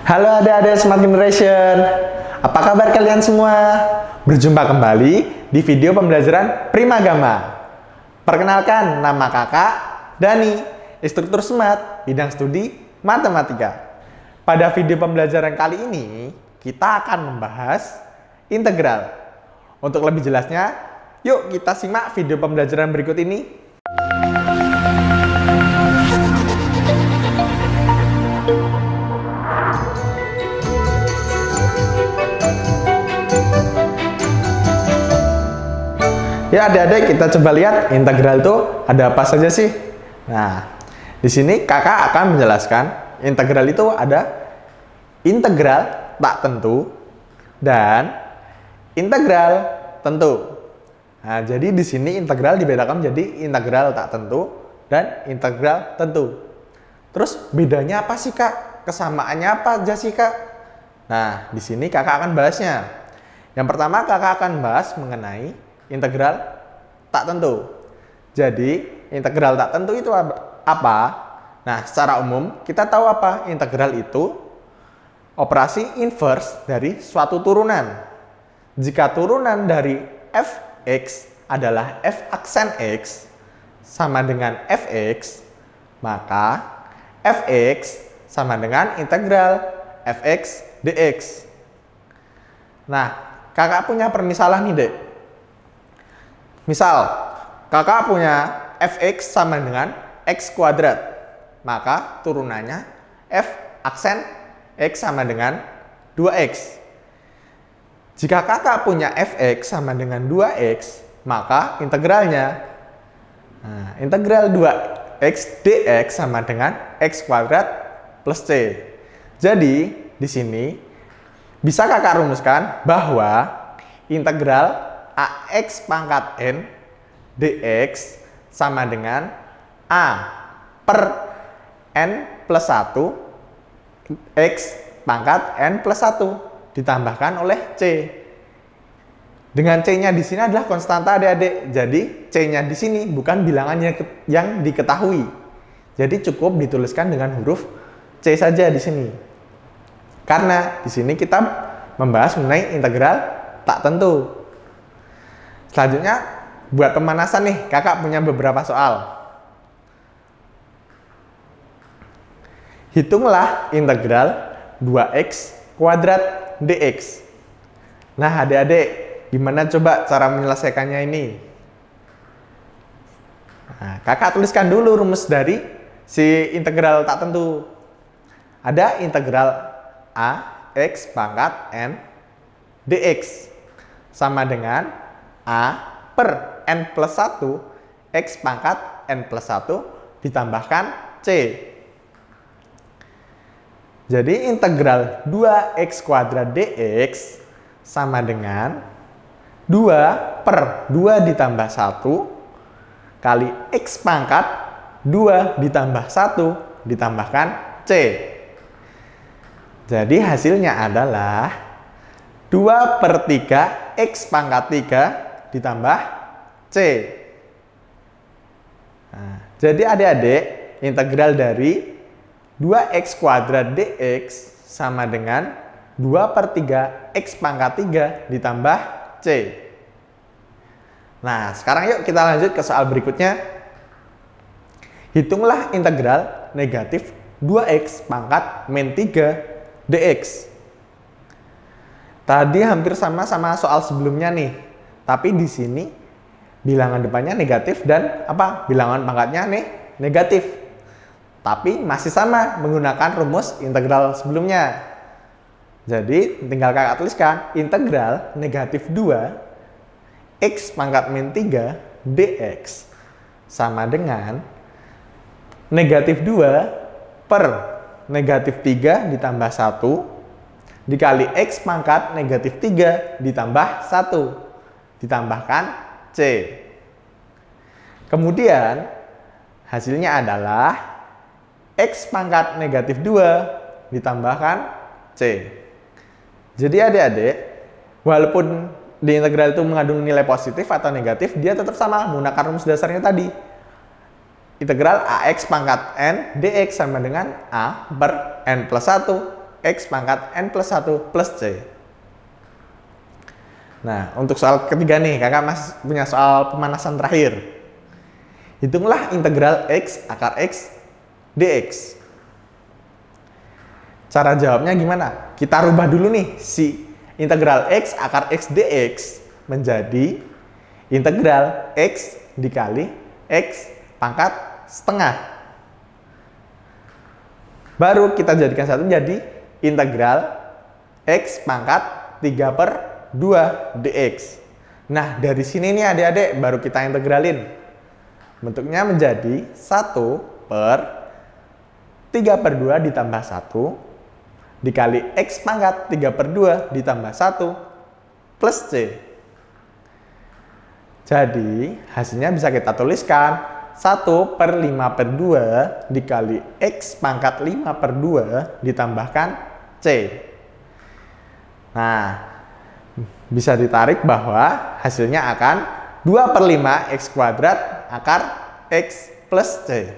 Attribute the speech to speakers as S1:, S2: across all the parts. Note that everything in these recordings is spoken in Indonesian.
S1: Halo adik-adik Smart Generation, apa kabar kalian semua? Berjumpa kembali di video pembelajaran Primagama. Perkenalkan, nama kakak Dani, instruktur Smart, bidang studi Matematika. Pada video pembelajaran kali ini, kita akan membahas integral. Untuk lebih jelasnya, yuk kita simak video pembelajaran berikut ini. Ya adik-adik, kita coba lihat integral itu ada apa saja sih. Nah, di sini kakak akan menjelaskan integral itu ada integral tak tentu dan integral tentu. Nah, jadi di sini integral dibedakan menjadi integral tak tentu dan integral tentu. Terus bedanya apa sih kak? Kesamaannya apa aja sih kak? Nah, di sini kakak akan bahasnya. Yang pertama kakak akan bahas mengenai integral tak tentu. Jadi, integral tak tentu itu apa? Nah, secara umum kita tahu apa? Integral itu operasi inverse dari suatu turunan. Jika turunan dari fx adalah f aksen x sama dengan fx, maka fx sama dengan integral fx dx. Nah, kakak punya permisalan nih, Dek. Misal, kakak punya fx sama dengan x kuadrat, maka turunannya f aksen x sama dengan 2x. Jika kakak punya fx sama dengan 2x, maka integralnya, integral 2x dx sama dengan x kuadrat plus c. Jadi, di sini bisa kakak rumuskan bahwa integral ax pangkat n dx sama dengan a per n plus 1 x pangkat n plus 1 ditambahkan oleh c. Dengan c-nya di sini adalah konstanta adik-adik. Jadi c-nya di sini bukan bilangan yang diketahui. Jadi cukup dituliskan dengan huruf c saja di sini. Karena di sini kita membahas mengenai integral tak tentu. Selanjutnya, buat pemanasan nih, kakak punya beberapa soal. Hitunglah integral 2x kuadrat dx. Nah, adik-adik, gimana coba cara menyelesaikannya ini? Nah, kakak tuliskan dulu rumus dari si integral tak tentu. Ada integral a x pangkat n dx sama dengan a per n plus 1 x pangkat n plus 1 ditambahkan c. Jadi integral 2x kuadrat dx sama dengan 2 per 2 ditambah 1 kali x pangkat 2 ditambah 1 ditambahkan c. Jadi hasilnya adalah 2 per 3 x pangkat 3 ditambah c. Nah, jadi adik-adik, integral dari 2x kuadrat dx sama dengan 2 per 3 x pangkat 3 ditambah c. Nah, sekarang yuk kita lanjut ke soal berikutnya. Hitunglah integral negatif 2x pangkat min 3 dx. Tadi hampir sama soal sebelumnya nih. Tapi di sini bilangan depannya negatif dan bilangan pangkatnya nih negatif. Tapi masih sama menggunakan rumus integral sebelumnya. Jadi tinggal kakak tuliskan integral negatif 2 x pangkat min 3 dx sama dengan negatif 2 per negatif 3 ditambah 1 dikali x pangkat negatif 3 ditambah 1 ditambahkan c. Kemudian hasilnya adalah x pangkat negatif 2 ditambahkan c. Jadi adik-adik, walaupun di integral itu mengandung nilai positif atau negatif, dia tetap sama menggunakan rumus dasarnya tadi. Integral ax pangkat n dx sama dengan a per n plus 1 X pangkat N plus 1 plus C. Nah, untuk soal ketiga nih, kakak masih punya soal pemanasan terakhir. Hitunglah integral X akar X dx. Cara jawabnya gimana? Kita rubah dulu nih si integral X akar X dx menjadi integral X dikali X pangkat setengah. Baru kita jadikan satu jadi integral X pangkat 3/2 dx. Nah, dari sini nih adik-adik baru kita integralin. Bentuknya menjadi 1/3/2 ditambah 1 dikali X pangkat 3/2 ditambah 1 plus C. Jadi, hasilnya bisa kita tuliskan 1/5/2 dikali X pangkat 5/2 ditambahkan C. Nah, bisa ditarik bahwa hasilnya akan 2/5 X kuadrat akar X plus C.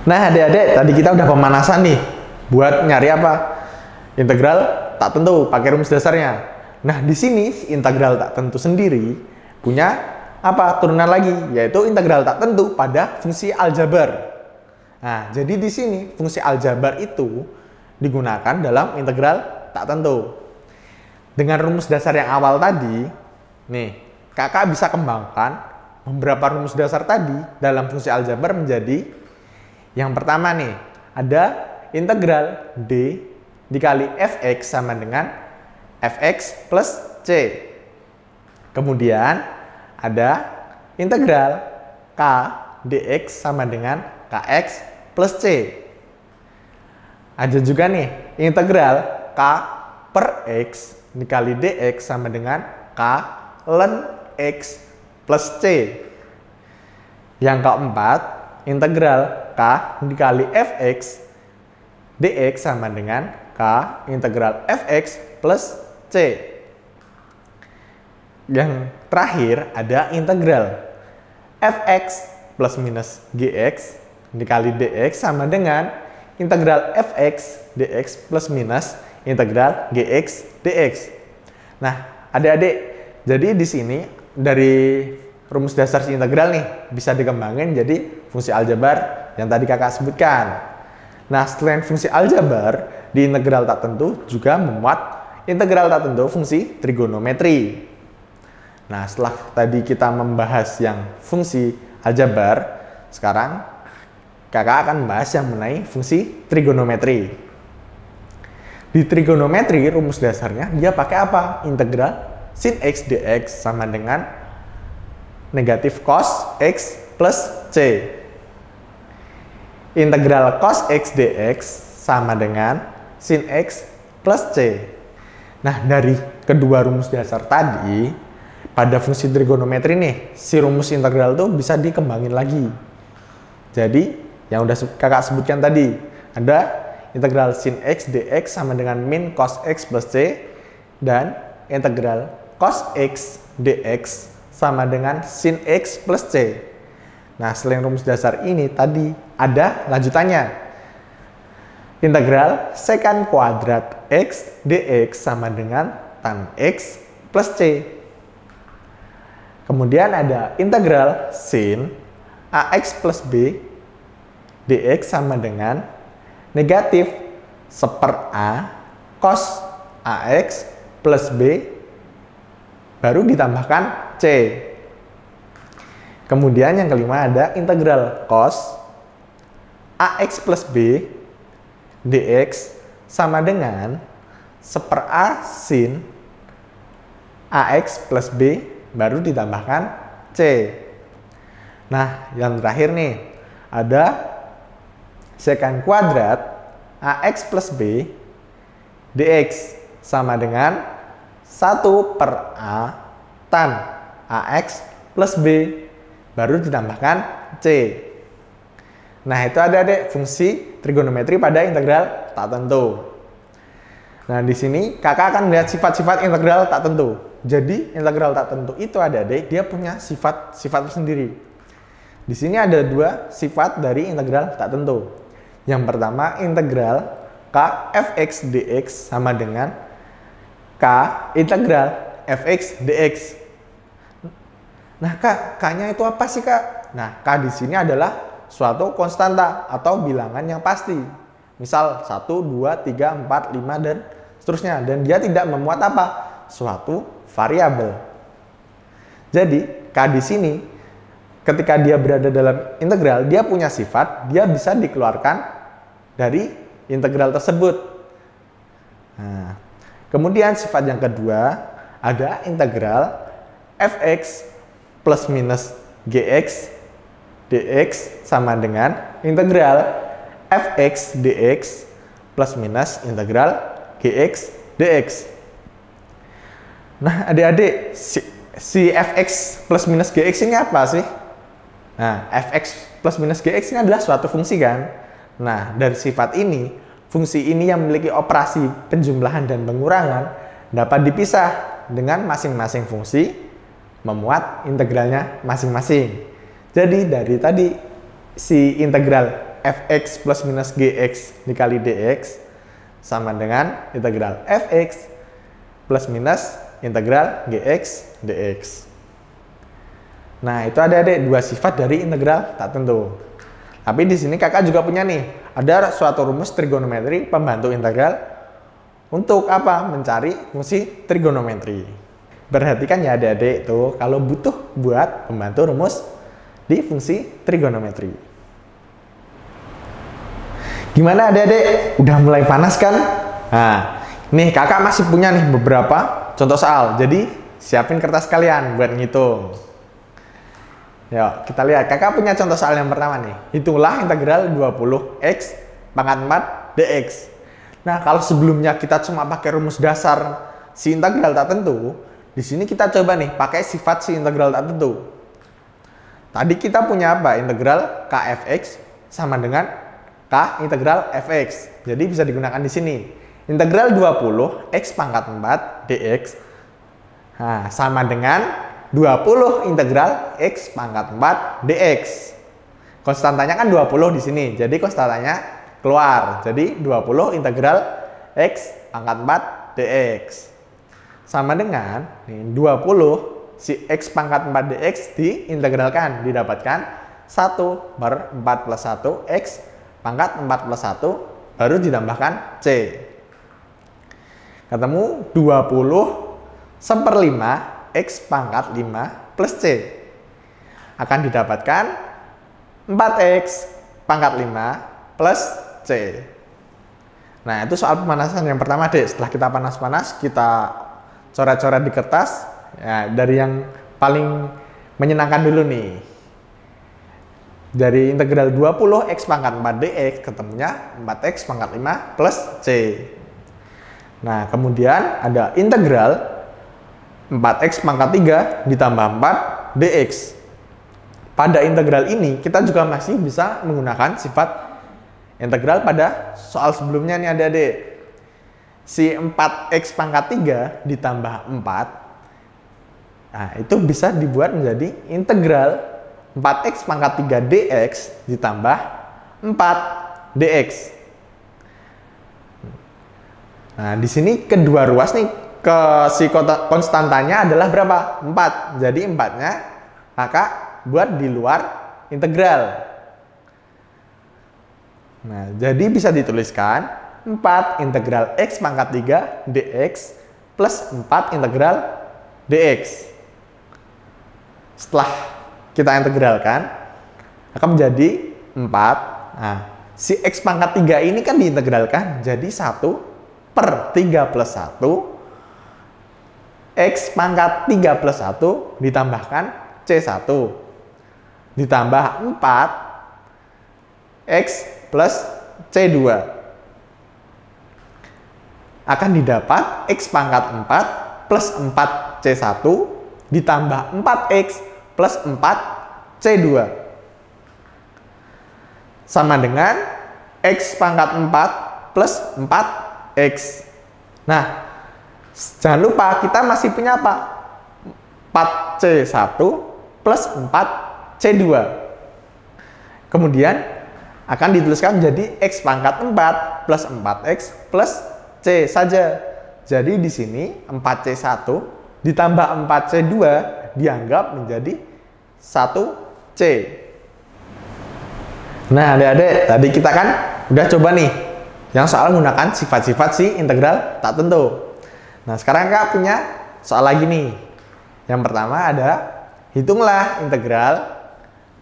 S1: Nah, adik-adik, tadi kita udah pemanasan nih buat nyari apa? Integral tak tentu pakai rumus dasarnya. Nah, di sini integral tak tentu sendiri punya apa? Turunan lagi, yaitu integral tak tentu pada fungsi aljabar. Nah, jadi di sini fungsi aljabar itu digunakan dalam integral tak tentu. Dengan rumus dasar yang awal tadi, nih, kakak bisa kembangkan beberapa rumus dasar tadi dalam fungsi aljabar menjadi yang pertama nih, ada integral D dikali fx sama dengan fx plus C. Kemudian ada integral K dx sama dengan kx plus C. Ada juga nih integral K per x dikali dx sama dengan K ln x plus C. Yang keempat, integral K dikali fx dx sama dengan K integral fx plus C. Yang terakhir ada integral fx plus minus gx dikali dx sama dengan integral fx dx plus minus integral gx dx. Nah, adik-adik, jadi di sini dari rumus dasar si integral nih bisa dikembangin jadi fungsi aljabar yang tadi kakak sebutkan. Nah, selain fungsi aljabar, di integral tak tentu juga memuat integral tak tentu fungsi trigonometri. Nah, setelah tadi kita membahas yang fungsi aljabar, sekarang kakak akan membahas yang mengenai fungsi trigonometri. Di trigonometri, rumus dasarnya dia pakai apa? Integral sin x dx sama dengan negatif cos x plus C. Integral cos x dx sama dengan sin x plus C. Nah, dari kedua rumus dasar tadi, pada fungsi trigonometri nih, si rumus integral itu bisa dikembangin lagi. Jadi, yang udah kakak sebutkan tadi, ada integral sin x dx sama dengan min cos x plus C, dan integral cos x dx sama dengan sin x plus C. Nah, selain rumus dasar ini tadi ada lanjutannya. Integral secant kuadrat x dx sama dengan tan x plus C. Kemudian ada integral sin ax plus b dx sama dengan negatif 1/a cos ax plus b baru ditambahkan C. Kemudian yang kelima ada integral cos ax plus b dx sama dengan 1/a sin ax plus b baru ditambahkan C. Nah, yang terakhir nih ada secant kuadrat ax plus b dx sama dengan 1/a tan ax plus b baru ditambahkan C. Nah, itu adik-adik fungsi trigonometri pada integral tak tentu. Nah, di sini kakak akan melihat sifat-sifat integral tak tentu. Jadi, integral tak tentu itu adik-adik dia punya sifat-sifat tersendiri. Di sini ada dua sifat dari integral tak tentu. Yang pertama, integral K fx dx sama dengan K integral fx dx. Nah, K-nya itu apa sih, Kak? Nah, K di sini adalah suatu konstanta atau bilangan yang pasti. Misal 1, 2, 3, 4, 5, dan seterusnya. Dan dia tidak memuat apa? Suatu variabel. Jadi, K di sini, ketika dia berada dalam integral, dia punya sifat, dia bisa dikeluarkan dari integral tersebut. Nah, kemudian sifat yang kedua, ada integral fx plus minus gx dx sama dengan integral fx dx plus minus integral gx dx. Nah, adik-adik, si fx plus minus gx ini apa sih? Nah, fx plus minus gx ini adalah suatu fungsi kan? Nah, dari sifat ini, fungsi ini yang memiliki operasi penjumlahan dan pengurangan dapat dipisah dengan masing-masing fungsi memuat integralnya masing-masing. Jadi dari tadi si integral fx plus minus gx dikali dx sama dengan integral fx plus minus integral gx dx. Nah, itu adik-adik dua sifat dari integral tak tentu. Tapi di sini kakak juga punya nih, ada suatu rumus trigonometri pembantu integral untuk apa? Mencari fungsi trigonometri. Perhatikan ya adik-adik tuh, kalau butuh buat pembantu rumus di fungsi trigonometri. Gimana adik-adik? Udah mulai panas kan? Nah, nih kakak masih punya nih beberapa contoh soal. Jadi siapin kertas kalian buat ngitung. Yuk, kita lihat. Kakak punya contoh soal yang pertama nih. Hitunglah integral 20x pangkat 4 dx. Nah, kalau sebelumnya kita cuma pakai rumus dasar si integral tak tentu, di sini kita coba nih pakai sifat si integral tak tentu. Tadi kita punya apa? Integral kfx sama dengan k integral fx. Jadi bisa digunakan di sini. Integral 20 x pangkat 4 dx. Nah, sama dengan 20 integral x pangkat 4 dx. Konstantanya kan 20 di sini. Jadi konstantanya keluar. Jadi 20 integral x pangkat 4 dx. Sama dengan 20 si x pangkat 4 dx diintegralkan, didapatkan 1 per 4 plus 1 x pangkat 4 plus 1 baru ditambahkan c. Ketemu 20 1/5 x pangkat 5 plus c. Akan didapatkan 4x pangkat 5 plus c. Nah, itu soal pemanasan yang pertama deh. Setelah kita panas-panas, kita coret-coret di kertas. Ya, dari yang paling menyenangkan dulu nih. Dari integral 20 x pangkat 4 dx ketemunya 4x pangkat 5 plus c. Nah, kemudian ada integral 4x pangkat 3 ditambah 4 dx. Pada integral ini kita juga masih bisa menggunakan sifat integral pada soal sebelumnya nih adik-adik. Si 4x pangkat 3 ditambah 4, nah itu bisa dibuat menjadi integral 4x pangkat 3 dx ditambah 4 dx. Nah, di sini kedua ruas nih, ke si konstantanya adalah berapa? 4. Jadi 4-nya kakak buat di luar integral. Nah, jadi bisa dituliskan 4 integral x pangkat 3 dx plus 4 integral dx. Setelah kita integralkan, akan menjadi 4. Nah, si x pangkat 3 ini kan diintegralkan jadi 1 per 3 plus 1 x pangkat 3 plus 1 ditambahkan c1 ditambah 4 x plus c2 akan didapat x pangkat 4 plus 4 c1 ditambah 4x plus 4 c2 sama dengan x pangkat 4 plus 4x. Nah, jangan lupa kita masih punya apa? 4c1 plus 4c2. Kemudian akan dituliskan menjadi X pangkat 4 plus 4X plus C saja. Jadi di sini 4C1 ditambah 4C2 dianggap menjadi 1C. Nah, adik-adik, tadi kita kan udah coba nih yang soal menggunakan sifat-sifat si integral tak tentu. Nah, sekarang Kak punya soal lagi nih. Yang pertama ada, hitunglah integral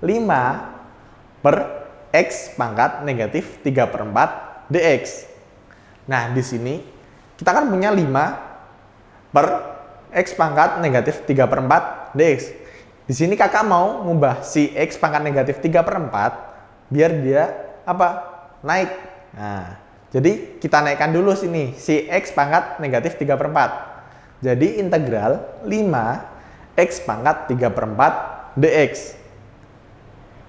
S1: 5 per X pangkat negatif 3/4 dx. Nah, di sini kita kan punya 5 per X pangkat negatif 3/4 dx. Di sini kakak mau ngubah si X pangkat negatif 3/4 biar dia apa? Naik. Nah, jadi kita naikkan dulu sini si X pangkat negatif 3/4. Jadi integral 5 X pangkat 3/4 dx.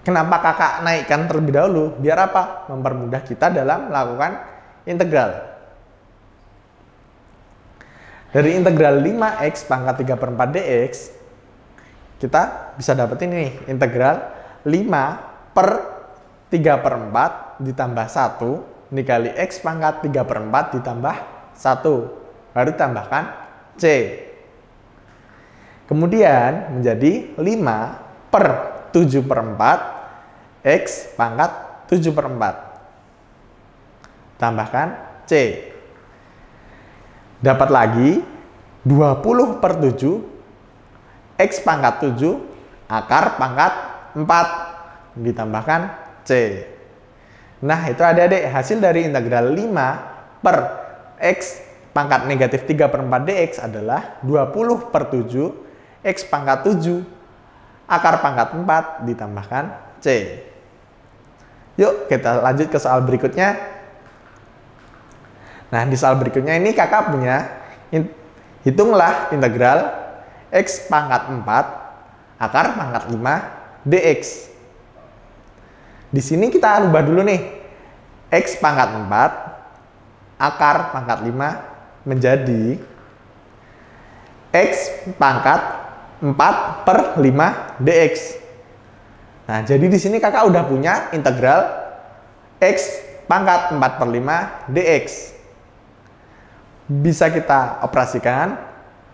S1: Kenapa kakak naikkan terlebih dahulu? Biar apa? Mempermudah kita dalam melakukan integral. Dari integral 5X pangkat 3/4 dx, kita bisa dapat ini, integral 5 per 3/4 ditambah 1 dikali X pangkat 3/4 ditambah 1. Baru tambahkan C. Kemudian menjadi 5 per 7/4 X pangkat 7/4. Tambahkan C. Dapat lagi 20/7 X pangkat 7 akar pangkat 4 ditambahkan C. Nah, itu adik-adik hasil dari integral 5 per X pangkat negatif 3/4 dx adalah 20/7 X pangkat 7 akar pangkat 4 ditambahkan C. Yuk kita lanjut ke soal berikutnya. Nah, di soal berikutnya ini kakak punya, hitunglah integral X pangkat 4 akar pangkat 5 dx. Di sini kita rubah dulu nih, X pangkat 4 akar pangkat 5 menjadi X pangkat 4 per 5 dx. Nah, jadi di sini kakak udah punya integral X pangkat 4 per 5 dx. Bisa kita operasikan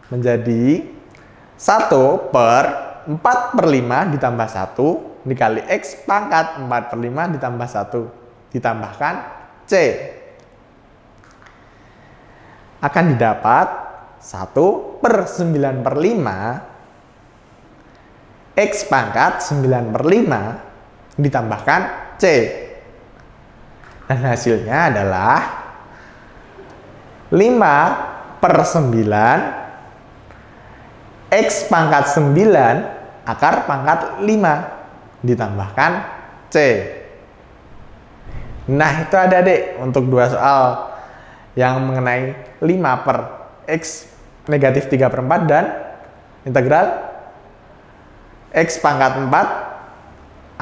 S1: menjadi 1 per 4 per 5 ditambah 1 dikali X pangkat 4 per 5 ditambah 1 ditambahkan C. Akan didapat 1 per 9 per 5 X pangkat 9 per 5 ditambahkan C. Dan hasilnya adalah 5 per 9 X pangkat 9 akar pangkat 5 ditambahkan C. Nah, itu adik-adik untuk dua soal yang mengenai 5 per X negatif 3/4 dan integral X pangkat 4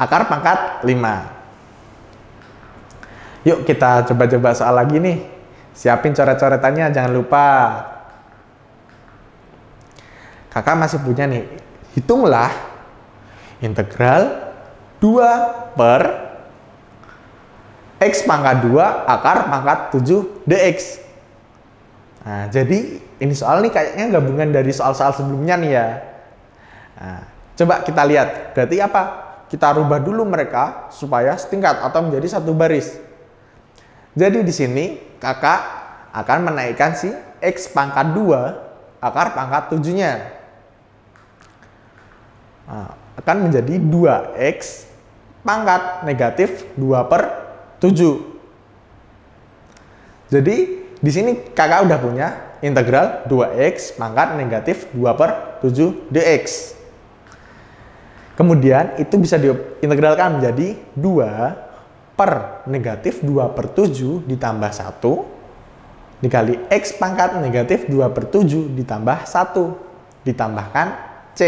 S1: akar pangkat 5. Yuk kita coba-coba soal lagi nih. Siapin coret-coretannya, jangan lupa. Kakak masih punya nih, hitunglah integral 2 per X pangkat 2 akar pangkat 7 dx. Nah, jadi ini soal nih kayaknya gabungan dari soal-soal sebelumnya nih ya. Nah, coba kita lihat, berarti apa? Kita rubah dulu mereka supaya setingkat atau menjadi satu baris. Jadi di sini kakak akan menaikkan si X pangkat 2 akar pangkat 7-nya. Nah, akan menjadi 2X pangkat negatif 2 per 7. Jadi di sini kakak udah punya integral 2X pangkat negatif 2 per 7 dx. Kemudian itu bisa diintegralkan menjadi 2 per negatif 2 per 7 ditambah 1 dikali X pangkat negatif 2 per 7 ditambah 1 ditambahkan C.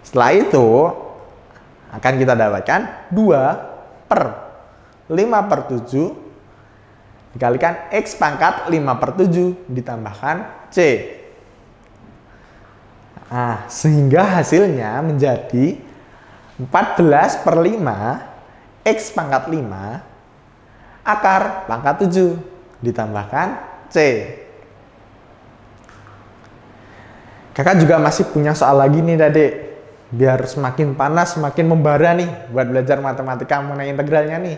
S1: Setelah itu akan kita dapatkan 2 per 5 per 7 dikalikan X pangkat 5 per 7 ditambahkan C. Nah, sehingga hasilnya menjadi 14 per 5 X pangkat 5 akar pangkat 7 ditambahkan C. Kakak juga masih punya soal lagi nih adik. Biar semakin panas, semakin membara nih buat belajar matematika mengenai integralnya nih.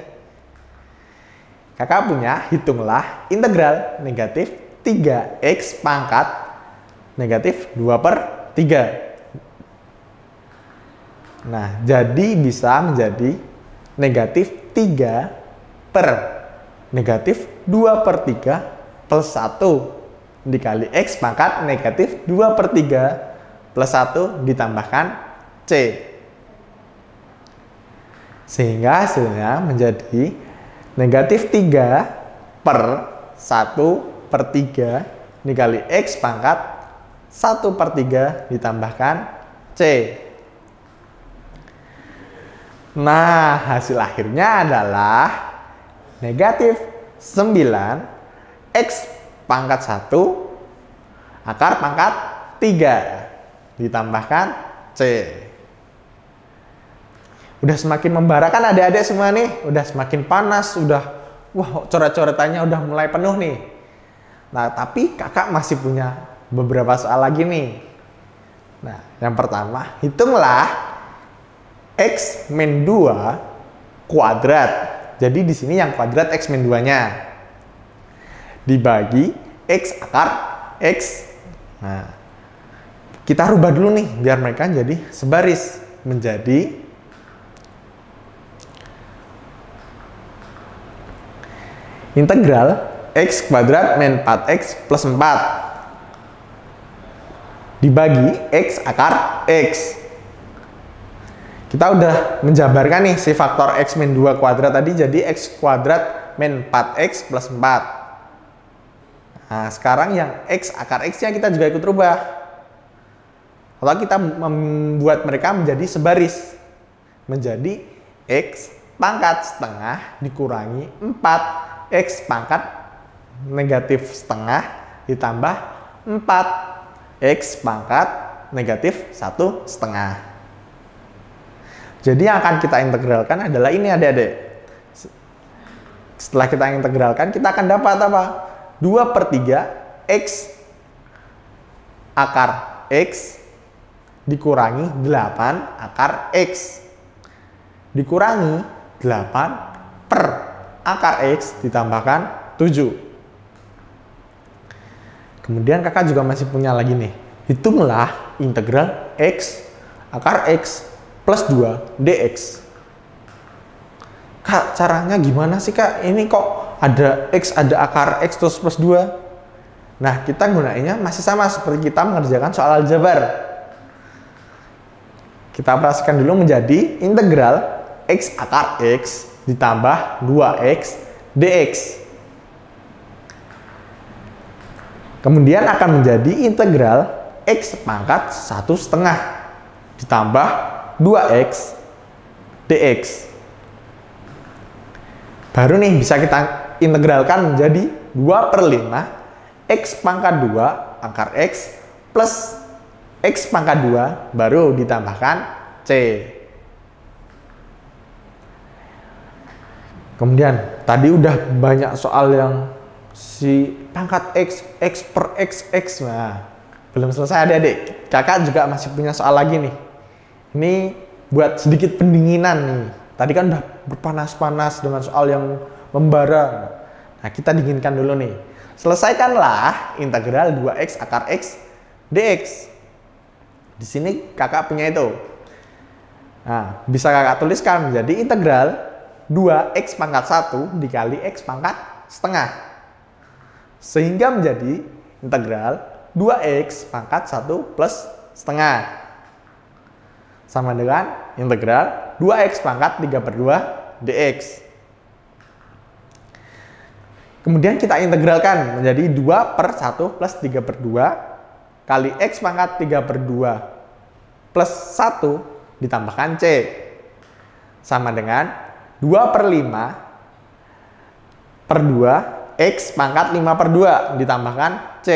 S1: Kakak punya, hitunglah integral negatif 3x pangkat negatif 2 per 3. Nah, jadi bisa menjadi negatif 3 per negatif 2 per 3 plus 1 dikali X pangkat negatif 2 per 3 plus 1 ditambahkan C. Sehingga hasilnya menjadi negatif 3 per 1 per 3 dikali X pangkat 1 per 3 ditambahkan C. Nah, hasil akhirnya adalah negatif 9 X pangkat 1 akar pangkat 3 ditambahkan C. Udah semakin membara kan adik-adik semua nih, udah semakin panas, udah wah coret-coretannya udah mulai penuh nih. Nah, tapi kakak masih punya beberapa soal lagi nih. Nah, yang pertama, hitunglah X min 2 kuadrat. Jadi di sini yang kuadrat X min 2-nya dibagi X akar X. Nah, kita rubah dulu nih biar mereka jadi sebaris, menjadi integral X kuadrat min 4X plus 4 dibagi X akar X. Kita udah menjabarkan nih si faktor X min 2 kuadrat tadi jadi X kuadrat min 4X plus 4. Nah, sekarang yang X akar X-nya kita juga ikut rubah. Atau kita membuat mereka menjadi sebaris. Menjadi X pangkat setengah dikurangi 4X pangkat negatif setengah ditambah 4X pangkat negatif 1 setengah. Jadi yang akan kita integralkan adalah ini adik-adik. Setelah kita integralkan, kita akan dapat apa? 2 per 3 X akar X dikurangi 8 akar X dikurangi 8 per akar X ditambahkan 7. Kemudian kakak juga masih punya lagi nih. Hitunglah integral X akar X plus 2 dx. Kak, caranya gimana sih kak? Ini kok ada X, ada akar X terus plus 2? Nah, kita gunainnya masih sama seperti kita mengerjakan soal aljabar. Kita operasikan dulu menjadi integral X akar X ditambah 2X dx. Kemudian akan menjadi integral X pangkat 1 setengah ditambah 2X dx. Baru nih bisa kita integralkan menjadi 2 per 5 X pangkat 2 akar X plus X pangkat 2 baru ditambahkan C. Kemudian tadi udah banyak soal yang si pangkat X, X per X, X. Nah, belum selesai adik-adik. Kakak juga masih punya soal lagi nih. Ini buat sedikit pendinginan nih. Tadi kan udah berpanas-panas dengan soal yang membara. Nah, kita dinginkan dulu nih. Selesaikanlah integral 2x akar x dx. Di sini kakak punya itu. Nah, bisa kakak tuliskan menjadi integral 2x pangkat 1 dikali x pangkat setengah. Sehingga menjadi integral 2x pangkat 1 plus setengah. Sama dengan integral 2x pangkat 3 per 2 dx. Kemudian kita integralkan menjadi 2 per 1 plus 3 per 2 kali x pangkat 3 per 2 plus 1 ditambahkan c. Sama dengan 2 per 5 per 2 x pangkat 5 per 2 ditambahkan c.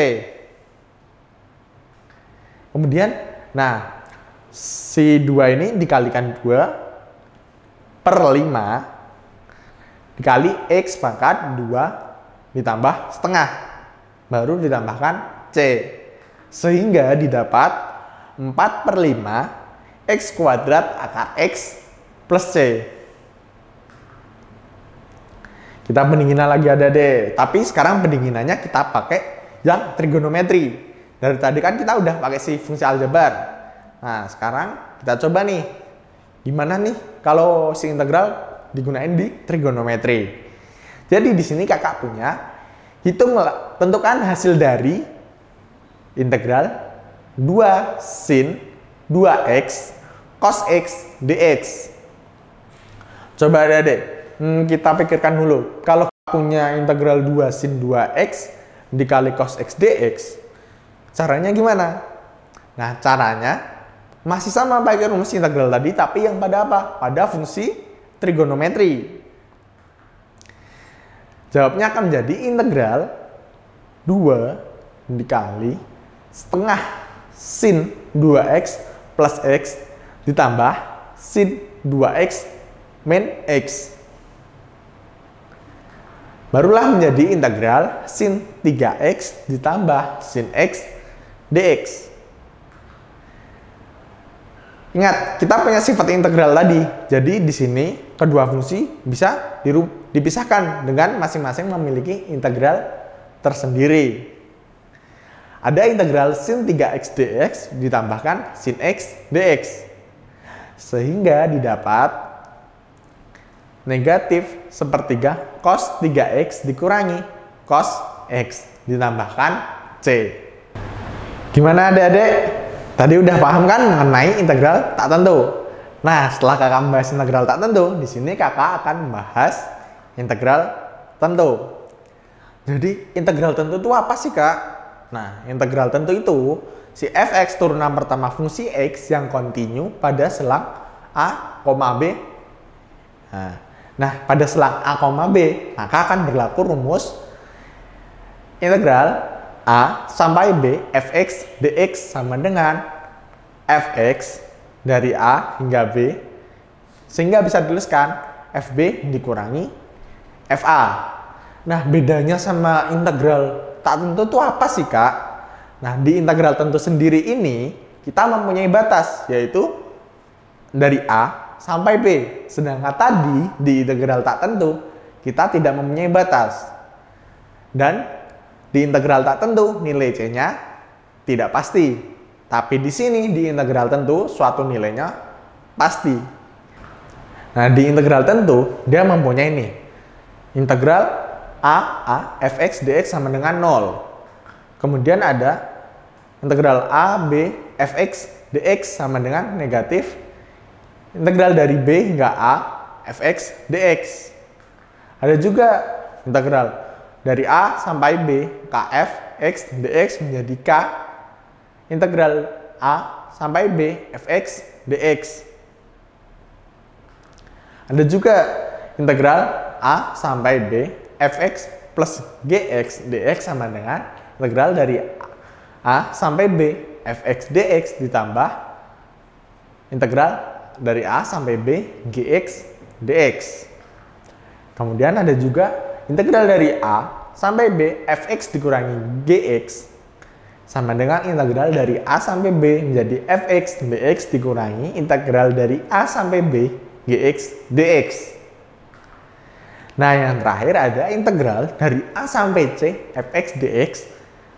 S1: Kemudian, nah, si 2 ini dikalikan 2/5 dikali X pangkat 2 ditambah setengah. Baru ditambahkan C. Sehingga didapat 4/5 X kuadrat akar X plus C. Kita pendinginan lagi adik-adik. Tapi sekarang pendinginannya kita pakai yang trigonometri. Dari tadi kan kita udah pakai si fungsi aljabar. Nah, sekarang kita coba nih. Gimana nih kalau si integral digunain di trigonometri. Jadi di sini kakak punya tentukan hasil dari integral 2 sin 2x cos x dx. Coba adik-adik, kita pikirkan dulu. Kalau punya integral 2 sin 2x dikali cos x dx, caranya gimana? Nah, caranya masih sama pakai rumus integral tadi, tapi yang pada apa? Pada fungsi trigonometri. Jawabnya akan menjadi integral 2 dikali setengah sin 2x plus x ditambah sin 2x min x. Barulah menjadi integral sin 3x ditambah sin x dx. Ingat, kita punya sifat integral tadi. Jadi di sini kedua fungsi bisa dipisahkan dengan masing-masing memiliki integral tersendiri. Ada integral sin 3x dx ditambahkan sin x dx. Sehingga didapat negatif sepertiga cos 3x dikurangi cos x ditambahkan c. Gimana adik-adik? Tadi udah paham kan mengenai integral tak tentu? Nah, setelah kakak membahas integral tak tentu, di sini kakak akan membahas integral tentu. Jadi, integral tentu itu apa sih, Kak? Nah, integral tentu itu si fx turunan pertama fungsi x yang kontinu pada selang a, b. Nah, pada selang a, b, maka akan berlaku rumus integral a sampai b fx dx sama dengan fx dari a hingga b, sehingga bisa dituliskan fb dikurangi fa. Nah, bedanya sama integral tak tentu itu apa sih, Kak? Nah, di integral tentu sendiri ini kita mempunyai batas, yaitu dari a sampai b. Sedangkan tadi di integral tak tentu kita tidak mempunyai batas. Dan di integral tak tentu, nilai C-nya tidak pasti. Tapi di sini, di integral tentu, suatu nilainya pasti. Nah, di integral tentu, dia mempunyai ini. Integral A fx dx sama dengan 0. Kemudian ada integral A, B, fx dx sama dengan negatif. Integral dari B hingga A, fx dx. Ada juga integral dari A sampai B, kf x dx menjadi k integral A sampai B, fx dx. Ada juga integral A sampai B, fx plus gx dx sama dengan integral dari A sampai B, fx dx ditambah integral dari A sampai B, gx dx. Kemudian ada juga integral dari A sampai B fx dikurangi gx sama dengan integral dari A sampai B menjadi fx dx dikurangi integral dari A sampai B gx dx. Nah, yang terakhir ada integral dari A sampai C fx dx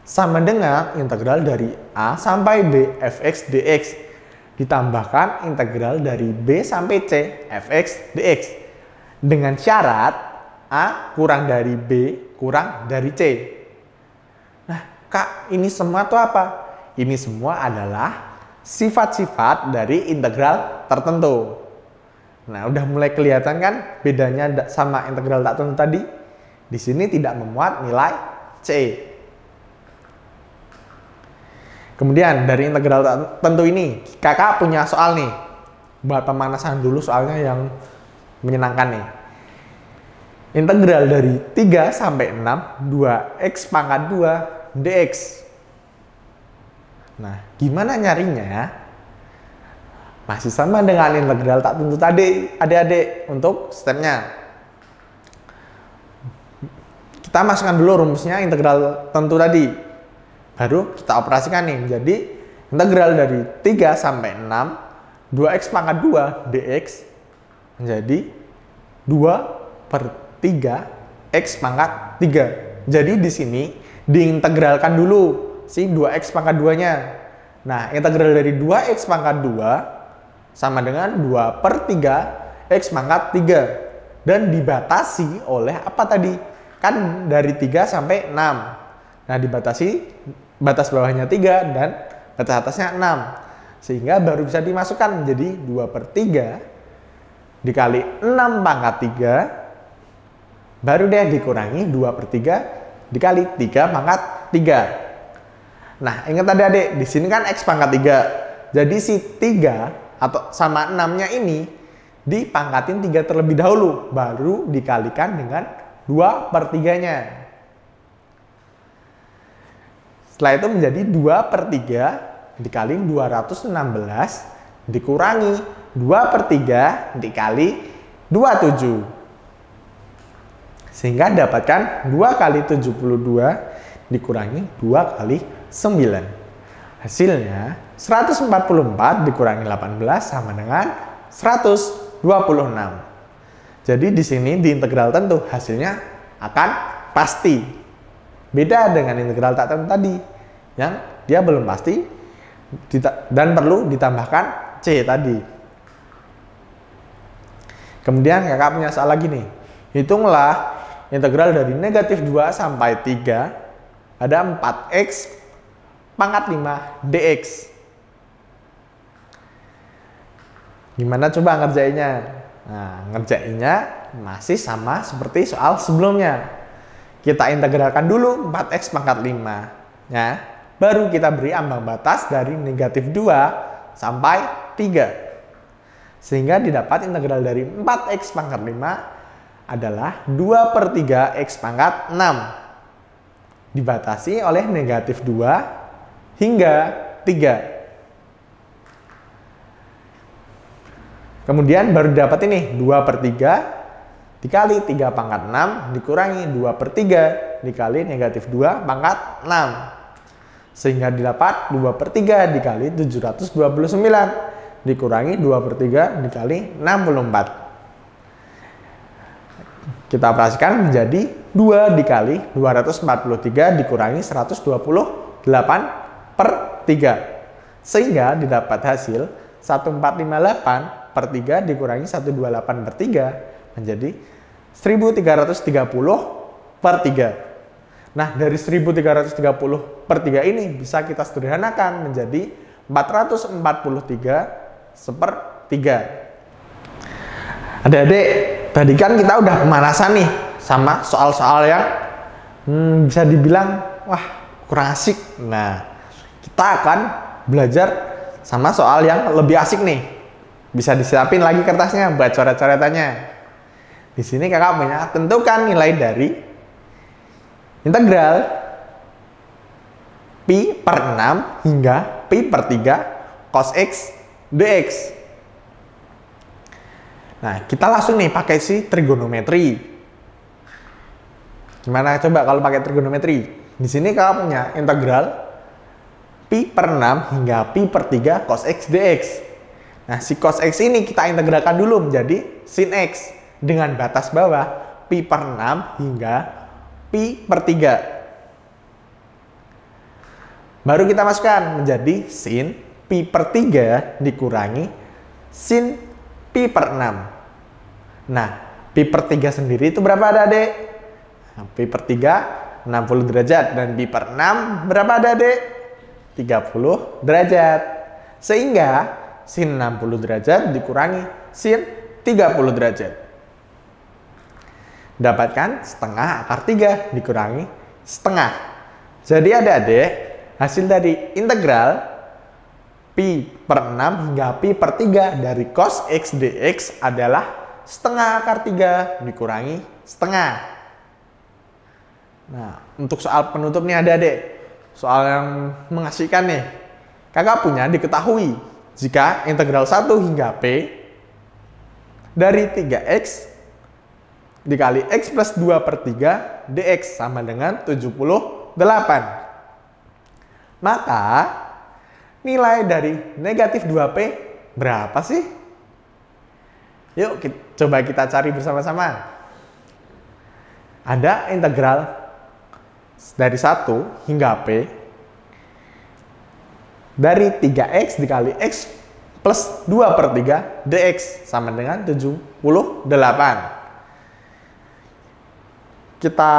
S1: sama dengan integral dari A sampai B fx dx ditambahkan integral dari B sampai C fx dx dengan syarat A kurang dari B kurang dari C. Nah, Kak, ini semua itu apa? Ini semua adalah sifat-sifat dari integral tertentu. Nah, udah mulai kelihatan kan bedanya sama integral tak tentu tadi? Di sini tidak memuat nilai C. Kemudian dari integral tak tentu ini, kakak punya soal nih. Buat pemanasan dulu soalnya yang menyenangkan nih. Integral dari 3 sampai 6, 2x pangkat 2 dx. Nah, gimana nyarinya? Masih sama dengan integral tak tentu tadi, adik-adik, untuk stepnya. Kita masukkan dulu rumusnya integral tentu tadi. Baru kita operasikan nih. Jadi integral dari 3 sampai 6, 2x pangkat 2 dx menjadi 2/3 x pangkat 3. Jadi di sini diintegralkan dulu si 2x pangkat 2-nya. Nah, integral dari 2x pangkat 2 sama dengan 2/3 x pangkat 3. Dan dibatasi oleh apa tadi? Kan dari 3 sampai 6. Nah, dibatasi batas bawahnya 3 dan batas atasnya 6. Sehingga baru bisa dimasukkan menjadi 2/3 dikali 6 pangkat 3. Baru deh dikurangi 2/3 dikali 3 pangkat 3. Nah, ingat adik-adik, di sini kan x pangkat 3. Jadi si 3 atau sama 6-nya ini dipangkatin 3 terlebih dahulu, baru dikalikan dengan 2/3-nya. Setelah itu menjadi 2/3 dikali 216 dikurangi 2/3 dikali 27. Sehingga dapatkan 2 kali 72 dikurangi 2 kali 9. Hasilnya 144 dikurangi 18 sama dengan 126. Jadi di sini di integral tentu hasilnya akan pasti. Beda dengan integral tak tentu tadi yang dia belum pasti dan perlu ditambahkan C tadi. Kemudian kakak punya soal lagi nih. Hitunglah integral dari negatif 2 sampai 3 ada 4x pangkat 5 dx. Gimana coba ngerjainnya? Nah, ngerjainnya masih sama seperti soal sebelumnya. Kita integralkan dulu 4x pangkat 5. Ya. Baru kita beri ambang batas dari negatif 2 sampai 3. Sehingga didapat integral dari 4x pangkat 5 adalah 2/3 x pangkat 6. Dibatasi oleh negatif 2 hingga 3. Kemudian baru dapat ini 2/3 dikali 3 pangkat 6 dikurangi 2/3 dikali negatif 2 pangkat 6. Sehingga didapat 2/3 dikali 729 dikurangi 2/3 dikali 64. Kita operasikan menjadi 2 dikali 243 dikurangi 128/3. Sehingga didapat hasil 1458/3 dikurangi 128/3 menjadi 1330/3. Nah, dari 1330/3 ini bisa kita sederhanakan menjadi 443/3. Adik-adik, tadi kan kita udah pemanasan nih sama soal-soal yang bisa dibilang wah kurang asik. Nah, kita akan belajar sama soal yang lebih asik nih. Bisa disiapin lagi kertasnya buat coret-coretannya. Di sini kakak punya tentukan nilai dari integral pi/6 hingga pi/3 cos x dx. Nah, kita langsung nih pakai si trigonometri. Gimana coba kalau pakai trigonometri? Di sini kakak punya integral pi/6 hingga pi/3 cos x dx. Nah, si cos x ini kita integralkan dulu menjadi sin x dengan batas bawah pi/6 hingga pi/3. Baru kita masukkan menjadi sin pi/3 dikurangi sin pi/6. Nah, pi/3 sendiri itu berapa adik-adik? Nah, pi/3 60 derajat dan pi/6 berapa adik-adik? 30 derajat. Sehingga sin 60 derajat dikurangi sin 30 derajat. Dapatkan setengah akar 3 dikurangi setengah. Jadi adik-adik, hasil dari integral pi/6 hingga pi/3 dari cos x dx adalah setengah akar 3 dikurangi setengah. Nah, untuk soal penutup nih adik-adik, soal yang mengasihkan nih. Kakak punya diketahui jika integral 1 hingga P dari 3x dikali x plus 2 per 3 dx sama dengan 78. Maka nilai dari negatif 2P berapa sih? Yuk coba kita cari bersama-sama. Ada integral dari 1 hingga P dari 3x dikali x plus 2 per 3 dx sama dengan 78. Kita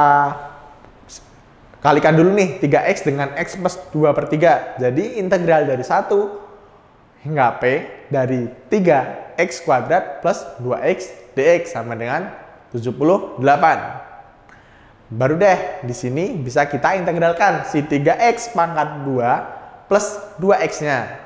S1: kalikan dulu nih 3x dengan x plus 2 per 3. Jadi integral dari 1 hingga P dari 3x kuadrat plus 2x dx sama dengan 78. Baru deh di sini bisa kita integralkan si 3x pangkat 2 plus 2x-nya.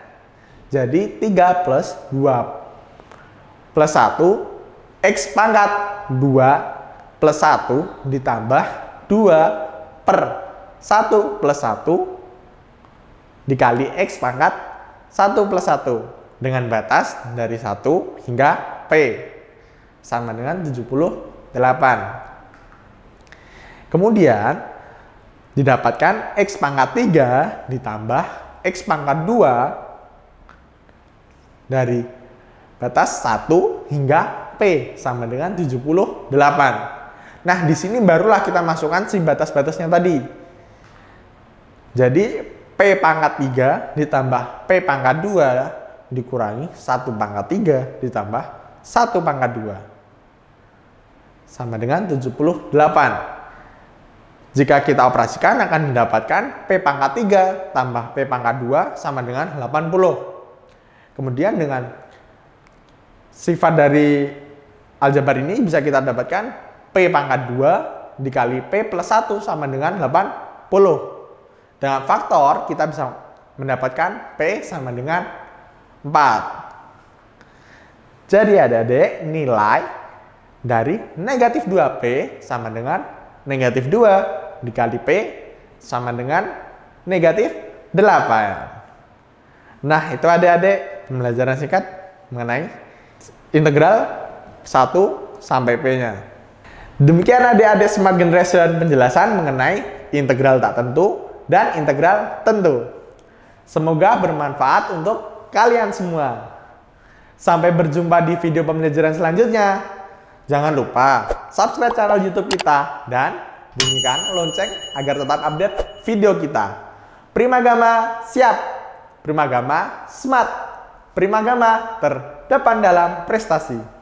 S1: Jadi 3 plus 2 plus 1 x pangkat 2 plus 1 ditambah 2 per 1 plus 1 dikali x pangkat 1 plus 1 dengan batas dari 1 hingga P sama dengan 78. Kemudian didapatkan x pangkat 3 ditambah x pangkat 2 dari batas 1 hingga P sama dengan 78. Nah, di sini barulah kita masukkan si batas-batasnya tadi. Jadi, P pangkat 3 ditambah P pangkat 2 dikurangi 1 pangkat 3 ditambah 1 pangkat 2. Sama dengan 78. Jika kita operasikan akan mendapatkan P pangkat 3 tambah P pangkat 2 sama dengan 80. Kemudian dengan sifat dari aljabar ini bisa kita dapatkan P pangkat 2 dikali P plus 1 sama dengan 80. Dengan faktor kita bisa mendapatkan P sama dengan 4. Jadi adik-adik nilai dari negatif 2P sama dengan negatif 2 dikali P sama dengan negatif 8. Nah itu adik-adik pembelajaran singkat mengenai integral 1 sampai P-nya. Demikian adik-adik Smart Generation penjelasan mengenai integral tak tentu dan integral tentu. Semoga bermanfaat untuk kalian semua. Sampai berjumpa di video pembelajaran selanjutnya. Jangan lupa subscribe channel YouTube kita dan bunyikan lonceng agar tetap update video kita. Primagama siap, Primagama smart, Primagama terdepan dalam prestasi.